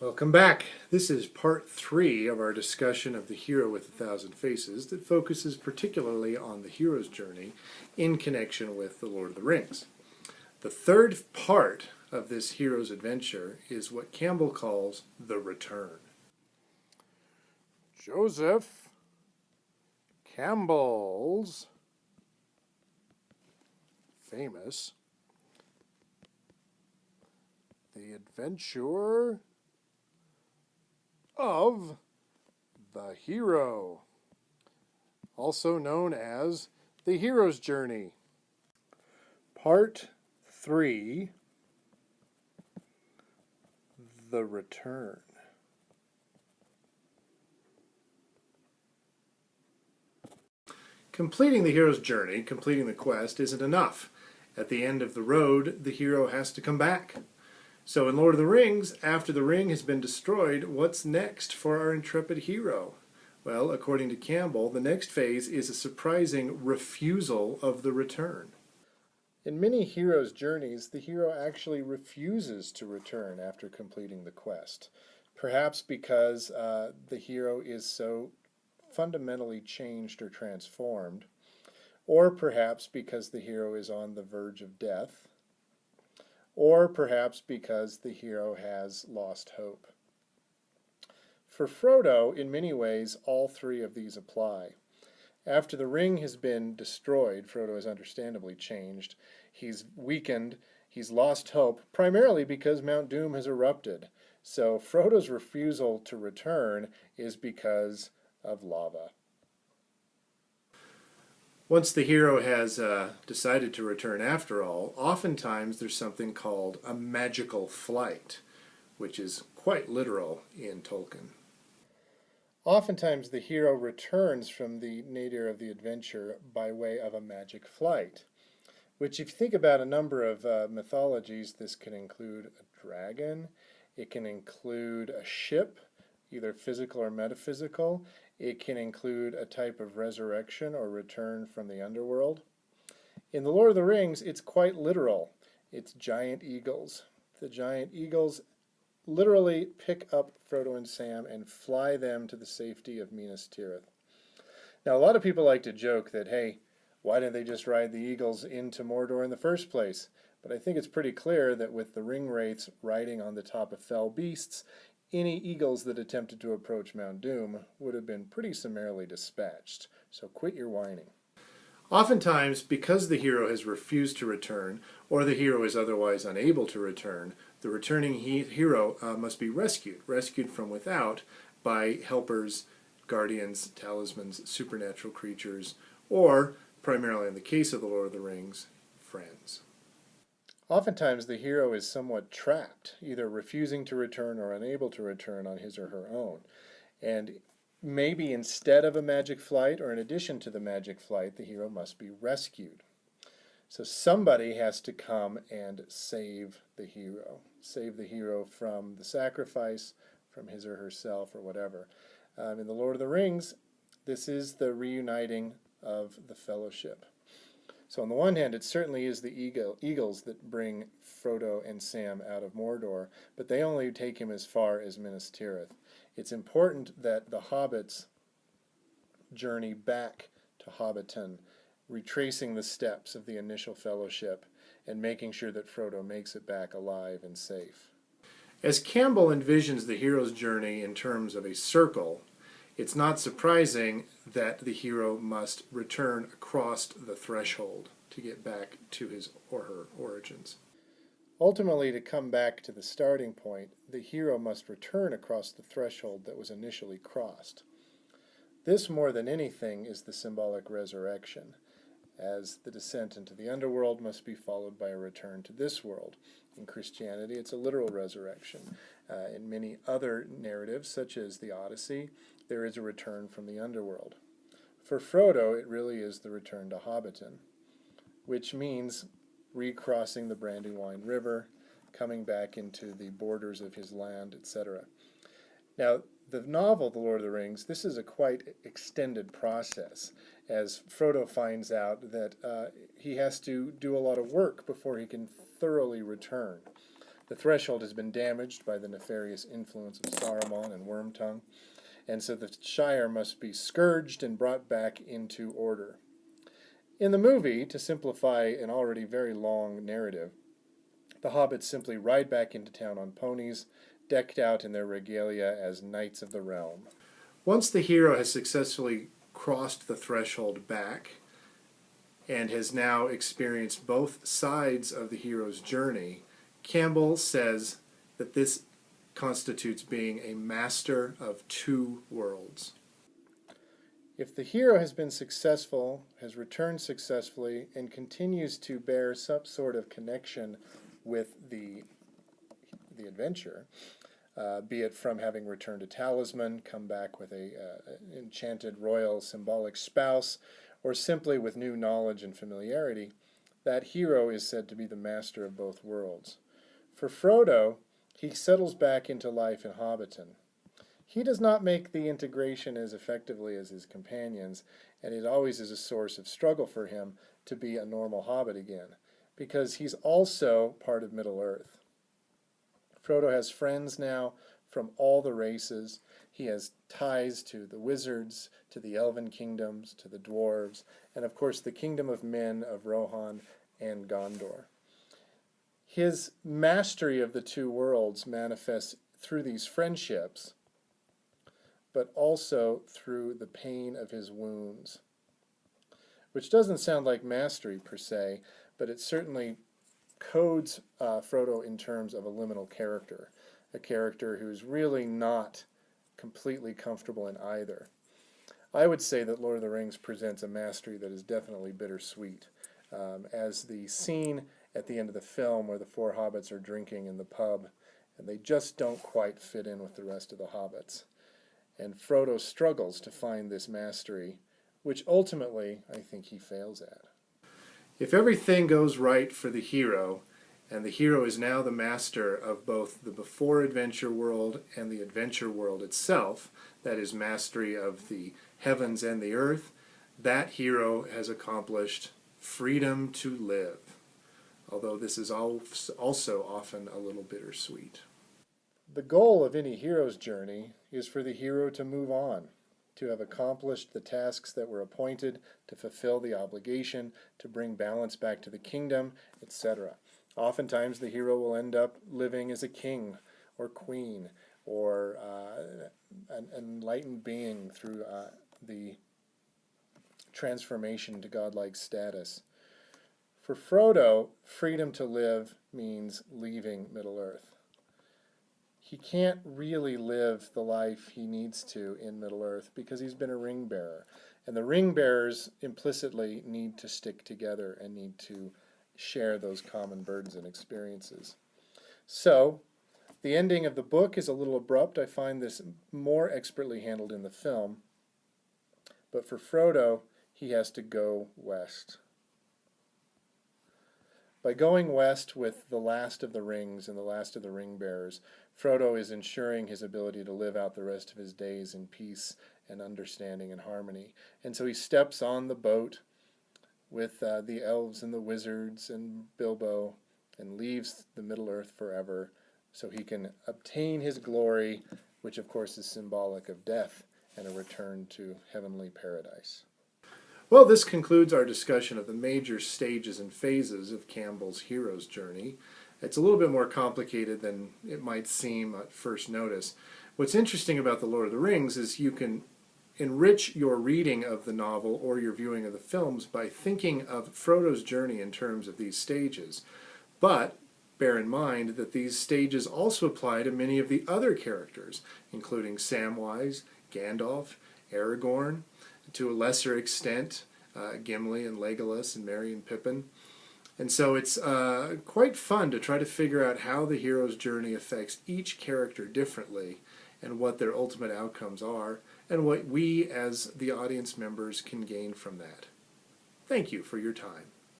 Welcome back. This is part 3 of our discussion of the hero with 1,000 faces that focuses particularly on the hero's journey in connection with the Lord of the Rings. The third part of this hero's adventure is what Campbell calls the return. Joseph Campbell's famous The Adventure of the Hero, also known as the Hero's Journey. Part 3, The Return. Completing the hero's journey, completing the quest, isn't enough. At the end of the road, the hero has to come back. So in Lord of the Rings, after the ring has been destroyed, what's next for our intrepid hero? Well, according to Campbell, the next phase is a surprising refusal of the return. In many heroes' journeys, the hero actually refuses to return after completing the quest. Perhaps because the hero is so fundamentally changed or transformed, or perhaps because the hero is on the verge of death, or perhaps because the hero has lost hope. For Frodo, in many ways, all three of these apply. After the ring has been destroyed, Frodo is understandably changed. He's weakened, he's lost hope, primarily because Mount Doom has erupted. So Frodo's refusal to return is because of lava. Once the hero has decided to return after all, oftentimes there's something called a magical flight, which is quite literal in Tolkien. Oftentimes the hero returns from the nadir of the adventure by way of a magic flight, which if you think about a number of mythologies, this can include a dragon, it can include a ship, either physical or metaphysical. It can include a type of resurrection or return from the underworld. In The Lord of the Rings, it's quite literal. It's giant eagles. The giant eagles literally pick up Frodo and Sam and fly them to the safety of Minas Tirith. Now, a lot of people like to joke that, hey, why didn't they just ride the eagles into Mordor in the first place? But I think it's pretty clear that with the ring wraiths riding on the top of fell beasts, any eagles that attempted to approach Mount Doom would have been pretty summarily dispatched. So quit your whining. Oftentimes, because the hero has refused to return, or the hero is otherwise unable to return, the returning hero must be rescued from without by helpers, guardians, talismans, supernatural creatures, or, primarily in the case of the Lord of the Rings, friends. Oftentimes the hero is somewhat trapped, either refusing to return or unable to return on his or her own. And maybe instead of a magic flight, or in addition to the magic flight, the hero must be rescued. So somebody has to come and save the hero from the sacrifice, from his or herself, or whatever. In The Lord of the Rings, this is the reuniting of the Fellowship. So on the one hand, it certainly is the eagles that bring Frodo and Sam out of Mordor, but they only take him as far as Minas Tirith. It's important that the hobbits journey back to Hobbiton, retracing the steps of the initial fellowship and making sure that Frodo makes it back alive and safe. As Campbell envisions the hero's journey in terms of a circle, it's not surprising that the hero must return across the threshold to get back to his or her origins. Ultimately, to come back to the starting point, the hero must return across the threshold that was initially crossed. This, more than anything, is the symbolic resurrection, as the descent into the underworld must be followed by a return to this world. In Christianity, it's a literal resurrection. In many other narratives, such as the Odyssey, there is a return from the underworld. For Frodo, it really is the return to Hobbiton, which means recrossing the Brandywine River, coming back into the borders of his land, etc. Now, the novel, The Lord of the Rings, this is a quite extended process, as Frodo finds out that he has to do a lot of work before he can thoroughly return. The threshold has been damaged by the nefarious influence of Saruman and Wormtongue, and so the Shire must be scourged and brought back into order. In the movie, to simplify an already very long narrative, the hobbits simply ride back into town on ponies, decked out in their regalia as knights of the realm. Once the hero has successfully crossed the threshold back and has now experienced both sides of the hero's journey, Campbell says that this constitutes being a master of two worlds. If the hero has been successful, has returned successfully, and continues to bear some sort of connection with the adventure, be it from having returned a talisman, come back with a enchanted royal symbolic spouse, or simply with new knowledge and familiarity, that hero is said to be the master of both worlds. For Frodo, he settles back into life in Hobbiton. He does not make the integration as effectively as his companions, and it always is a source of struggle for him to be a normal hobbit again, because he's also part of Middle-earth. Frodo has friends now from all the races. He has ties to the wizards, to the elven kingdoms, to the dwarves, and of course the kingdom of men of Rohan and Gondor. His mastery of the two worlds manifests through these friendships, but also through the pain of his wounds, which doesn't sound like mastery per se, but it certainly codes Frodo in terms of a liminal character, a character who's really not completely comfortable in either. I would say that Lord of the Rings presents a mastery that is definitely bittersweet, as the scene at the end of the film where the four hobbits are drinking in the pub, and they just don't quite fit in with the rest of the hobbits. And Frodo struggles to find this mastery, which ultimately I think he fails at. If everything goes right for the hero, and the hero is now the master of both the before-adventure world and the adventure world itself, that is, mastery of the heavens and the earth, that hero has accomplished freedom to live, although this is also often a little bittersweet. The goal of any hero's journey is for the hero to move on, to have accomplished the tasks that were appointed, to fulfill the obligation, to bring balance back to the kingdom, etc. Oftentimes the hero will end up living as a king or queen or an enlightened being through the transformation to godlike status. For Frodo, freedom to live means leaving Middle-earth. He can't really live the life he needs to in Middle-earth because he's been a ring bearer. And the ring bearers implicitly need to stick together and need to share those common burdens and experiences. So, the ending of the book is a little abrupt. I find this more expertly handled in the film. But for Frodo, he has to go west. By going west with the last of the rings and the last of the ring bearers, Frodo is ensuring his ability to live out the rest of his days in peace and understanding and harmony. And so he steps on the boat with the elves and the wizards and Bilbo and leaves the Middle-earth forever so he can obtain his glory, which of course is symbolic of death and a return to heavenly paradise. Well, this concludes our discussion of the major stages and phases of Campbell's hero's journey. It's a little bit more complicated than it might seem at first notice. What's interesting about The Lord of the Rings is you can enrich your reading of the novel or your viewing of the films by thinking of Frodo's journey in terms of these stages. But bear in mind that these stages also apply to many of the other characters, including Samwise, Gandalf, Aragorn, to a lesser extent, Gimli and Legolas and Merry and Pippin. And so it's quite fun to try to figure out how the hero's journey affects each character differently and what their ultimate outcomes are and what we as the audience members can gain from that. Thank you for your time.